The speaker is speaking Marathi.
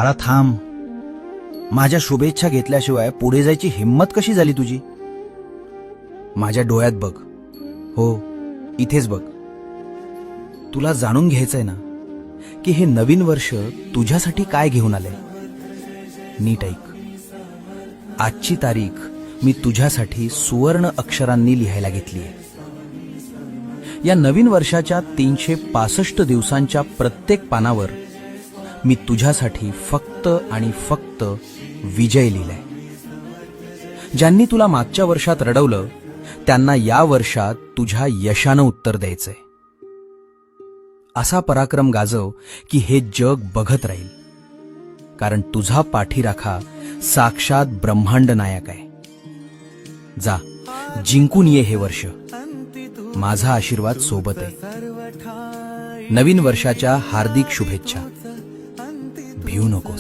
मला थांब. माझ्या शुभेच्छा घेतल्याशिवाय पुढे जायची हिंमत कशी झाली तुझी? माझ्या डोळ्यात बघ. हो, इथेच बघ. तुला जाणून घ्यायचंय ना की हे नवीन वर्ष तुझ्यासाठी काय घेऊन आलंय. नीट ऐक. आजची तारीख मी तुझ्यासाठी सुवर्ण अक्षरांनी लिहायला घेतलीय. या नवीन वर्षाच्या 365 दिवसांच्या प्रत्येक पानावर मी तुझ्यासाठी फक्त आणि फक्त विजय लिहिलाय. ज्यांनी तुला मागच्या वर्षात रडवलं त्यांना या वर्षात तुझ्या यशानं उत्तर द्यायचंय. असा पराक्रम गाजव की हे जग बघत राहील, कारण तुझा पाठीराखा साक्षात ब्रह्मांड नायक आहे. जा, जिंकून ये हे वर्ष. माझा आशीर्वाद सोबत आहे. नवीन वर्षाच्या हार्दिक शुभेच्छा. भिवू नकोस.